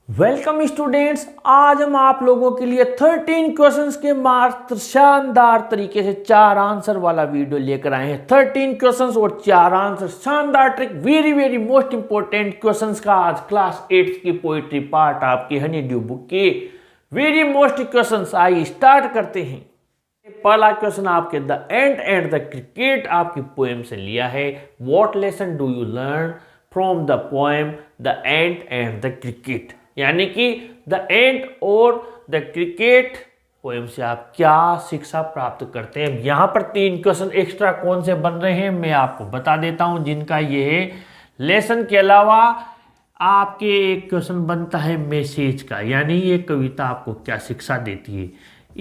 Welcome students. आज हम आप लोगों के लिए 13 क्वेश्चंस के मात्र शानदार तरीके से 4 आंसर वाला वीडियो लेकर आए हैं। 13 क्वेश्चंस और 4 आंसर, शानदार trick, very very most important questions का आज क्लास 8 की पोइट्री पार्ट आपकी हनी ड्यू बुक के वेरी मोस्ट क्वेश्चंस। आइए स्टार्ट करते हैं। पहला क्वेश्चन आपके the ant and the cricket आपकी पोएम से लिया है। What lesson do you learn from the poem the ant and the cricket, यानी कि द एंट और द क्रिकेट पोएम से आप क्या शिक्षा प्राप्त करते हैं। यहाँ पर 3 क्वेश्चन एक्स्ट्रा कौन से बन रहे हैं मैं आपको बता देता हूँ, जिनका ये लेसन के अलावा आपके एक क्वेश्चन बनता है मैसेज का, यानी ये कविता आपको क्या शिक्षा देती है।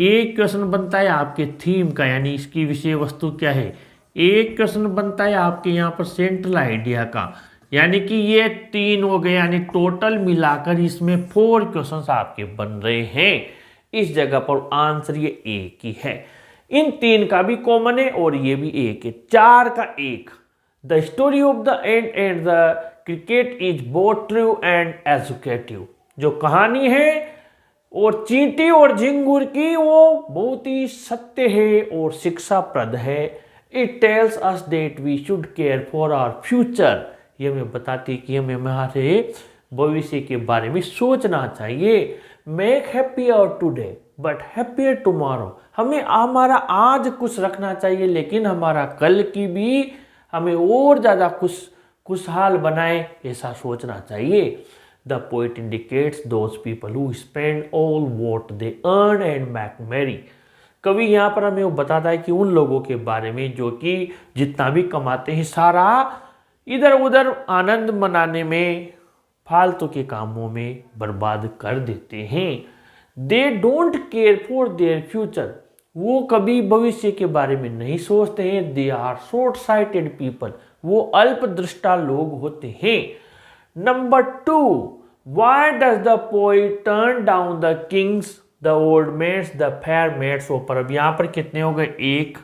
एक क्वेश्चन बनता है आपके थीम का, यानी इसकी विषय वस्तु क्या है। एक क्वेश्चन बनता है आपके यहाँ पर सेंट्रल आइडिया का, यानी कि ये 3 हो गए, यानी टोटल मिलाकर इसमें 4 क्वेश्चंस आपके बन रहे हैं। इस जगह पर आंसर ये एक ही है। इन 3 का भी कॉमन है और ये भी एक है। 4 का एक। The story of the ant and the cricket is both true and educative. जो कहानी है और चींटी और झिंगुर की वो बहुत ही सत्य है और शिक्षाप्रद है। It tells us that we should care for our future. ये हमें बताती कि हमें हमारे भविष्य के बारे में सोचना चाहिए। Make happier today but happier tomorrow. हमें हमारा आज खुश रखना चाहिए, लेकिन हमारा कल की भी हमें और ज़्यादा खुशहाल बनाए, ऐसा सोचना चाहिए। The poet indicates those people who spend all what they earn and make merry. कवि यहाँ पर हमें वो बताता है कि उन लोगों के बारे में जो कि जितना भी कमाते हैं सारा इधर उधर आनंद मनाने में, फालतू के कामों में बर्बाद कर देते हैं। They don't care for their future. वो कभी भविष्य के बारे में नहीं सोचते हैं। They are short sighted people. वो अल्पदृष्टा लोग होते हैं। Number 2, why does the poet turn down the king's the old man's the fair maid's offer. अब यहाँ पर कितने हो गए? 1,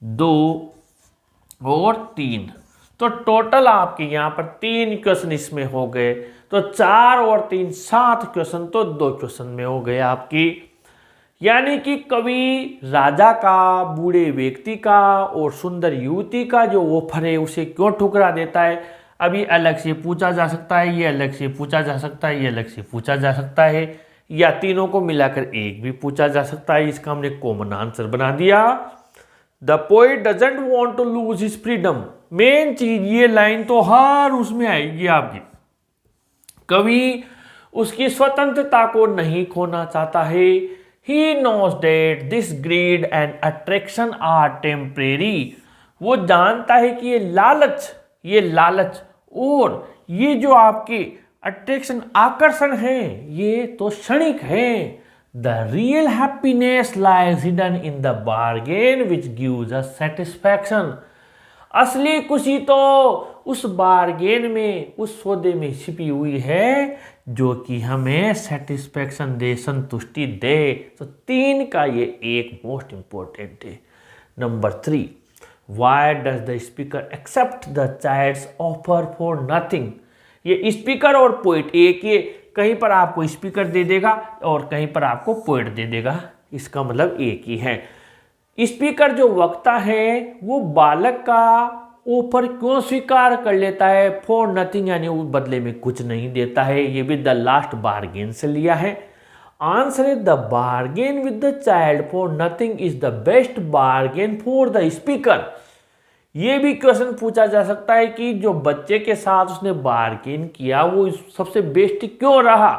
2 और 3। तो टोटल आपके यहाँ पर 3 क्वेश्चन इसमें हो गए। तो 4 और 3 7 क्वेश्चन तो 2 क्वेश्चन में हो गए आपकी। यानी कि कवि राजा का, बूढ़े व्यक्ति का और सुंदर युवती का जो ऑफर है उसे क्यों ठुकरा देता है। अभी अलग से पूछा जा सकता है, ये अलग से पूछा जा सकता है, ये अलग से पूछा जा सकता है, या तीनों को मिलाकर एक भी पूछा जा सकता है। इसका हमने कॉमन आंसर बना दिया। The poet doesn't want to lose his freedom. Main चीज ये लाइन तो हर उसमें आएगी आपकी। कवि उसकी स्वतंत्रता को नहीं खोना चाहता है। He knows that this greed and attraction are temporary. वो जानता है कि ये लालच और ये जो आपके अट्रैक्शन, आकर्षण है, ये तो क्षणिक है। The real happiness lies hidden in the bargain which gives us satisfaction. असली खुशी तो उस बारगेन में, उस सौदे में छिपी हुई है जो कि हमें सेटिस्फैक्शन दे, संतुष्टि दे। तो 3 का ये एक मोस्ट इंपॉर्टेंट है। Number 3, why does the speaker accept the child's offer for nothing. ये स्पीकर और पोइट एक, ये कहीं पर आपको स्पीकर दे देगा और कहीं पर आपको पोइट दे देगा, इसका मतलब एक ही है। स्पीकर जो वक्ता है वो बालक का ऑफर क्यों स्वीकार कर लेता है? फॉर नथिंग, यानी वो बदले में कुछ नहीं देता है। ये भी द लास्ट बार्गेन से लिया है। आंसर है the bargain with the child for nothing is the best bargain for the speaker. ये भी क्वेश्चन पूछा जा सकता है कि जो बच्चे के साथ उसने बार्गेन किया वो सबसे बेस्ट क्यों रहा।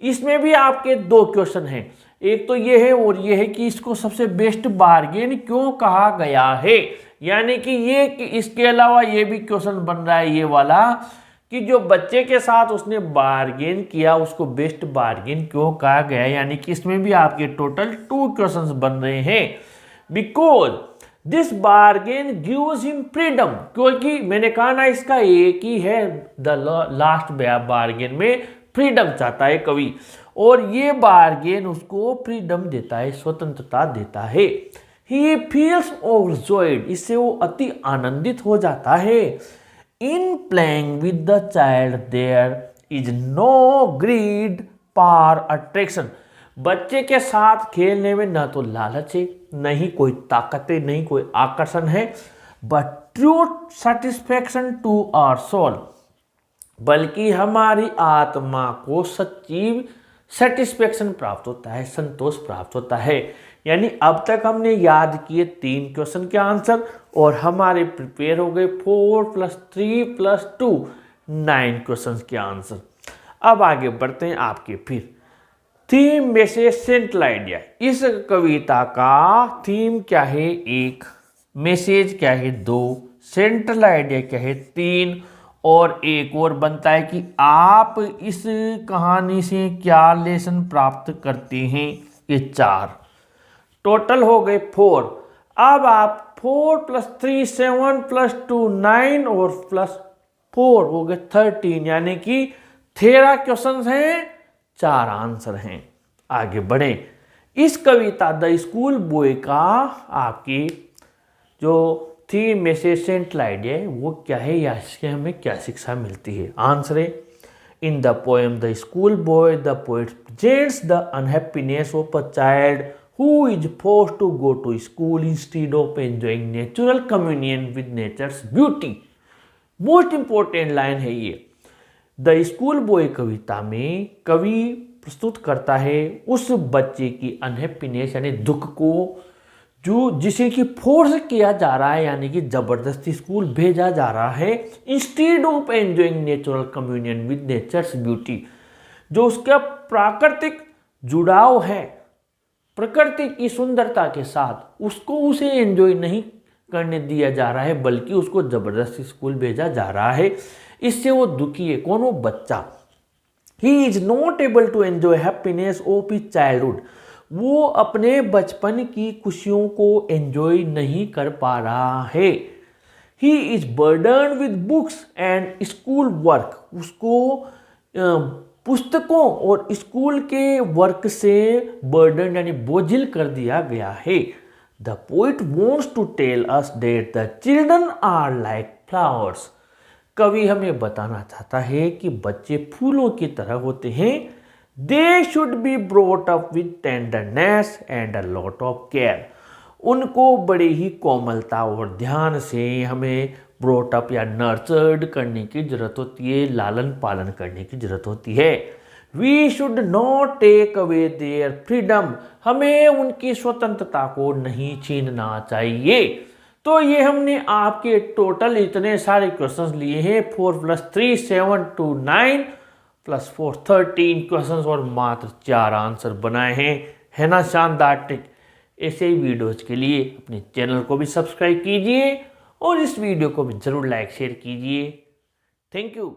इसमें भी आपके 2 क्वेश्चन हैं। एक तो ये है और ये है कि इसको सबसे बेस्ट बार्गेन क्यों कहा गया है। यानी कि ये कि इसके अलावा ये भी क्वेश्चन बन रहा है ये वाला कि जो बच्चे के साथ उसने बार्गेन किया उसको बेस्ट बार्गेन क्यों कहा गया। यानी कि इसमें भी आपके टोटल 2 क्वेश्चंस बन रहे हैं। Because this bargain gives him freedom, क्योंकि मैंने कहा ना इसका एक ही है, द लास्ट बार्गेन में फ्रीडम चाहता है कवि, और ये बार्गेन उसको फ्रीडम देता है, स्वतंत्रता देता है। ही फील्स ओवरजॉयड, इससे वो अति आनंदित हो जाता है। In playing with the child there is no greed for attraction. बच्चे के साथ खेलने में न तो लालच है, नहीं कोई ताकत है, नहीं कोई आकर्षण है, but true satisfaction to our soul, बल्कि हमारी आत्मा को सच्ची सेटिस्फैक्शन प्राप्त होता है, संतोष प्राप्त होता है। यानी अब तक हमने याद किए 3 क्वेश्चन के आंसर और हमारे प्रिपेयर हो गए 4 + 3 + 2 9 क्वेश्चन के आंसर। अब आगे बढ़ते हैं आपके फिर थीम में से सेंट्रल आइडिया। इस कविता का थीम क्या है? 1, मैसेज क्या है? 2, सेंट्रल आइडिया क्या है? 3, और एक और बनता है कि आप इस कहानी से क्या लेसन प्राप्त करते हैं? ये 4 टोटल हो गए 4। अब आप 4 + 3 7 + 2 9 और +4 हो गए 13, यानी कि 13 क्वेश्चन हैं, 4 आंसर हैं। आगे बढ़े। इस कविता द स्कूल बॉय का आपकी जो थीम में से सेंट्रल आइडिया है वो क्या है या इससे हमें क्या शिक्षा मिलती है? आंसर है in the poem the school boy the poet presents the unhappiness of a child who is forced to go to school instead of enjoying natural communion with nature's beauty। Most important line है ये। The school boy कविता में कवि प्रस्तुत करता है उस बच्चे की अनहैप्पीनेस यानी दुख को जो जिसे कि फोर्स किया जा रहा है, यानी कि जबरदस्ती स्कूल भेजा जा रहा है, instead of enjoying natural communion with nature's beauty. जो उसका प्राकृतिक जुड़ाव है प्रकृति की सुंदरता के साथ, उसको उसे एंजॉय नहीं करने दिया जा रहा है, बल्कि उसको जबरदस्ती स्कूल भेजा जा रहा है। इससे वो दुखी है। कौन? वो बच्चा। He is not able to enjoy happiness of his childhood. वो अपने बचपन की खुशियों को एंजॉय नहीं कर पा रहा है। He is burden with books and school work. उसको पुस्तकों और स्कूल के वर्क से बर्डन यानी बोझिल कर दिया गया है। The poet wants to tell us that the children are like flowers. कवि हमें बताना चाहता है कि बच्चे फूलों की तरह होते हैं। They should be brought up with tenderness and a lot of care. उनको बड़े ही कोमलता और ध्यान से हमें ब्रॉट अप या नर्चर्ड करने की जरूरत होती है, लालन पालन करने की जरूरत होती है। We should not take away their freedom. हमें उनकी स्वतंत्रता को नहीं छीनना चाहिए। तो ये हमने आपके टोटल इतने सारे क्वेश्चंस लिए हैं। 4 + 3 7 2 9 +4 13 क्वेश्चंस और मात्र 4 आंसर बनाए हैं। है ना शानदार ट्रिक? ऐसे ही वीडियोज के लिए अपने चैनल को भी सब्सक्राइब कीजिए और इस वीडियो को भी जरूर लाइक शेयर कीजिए। Thank you.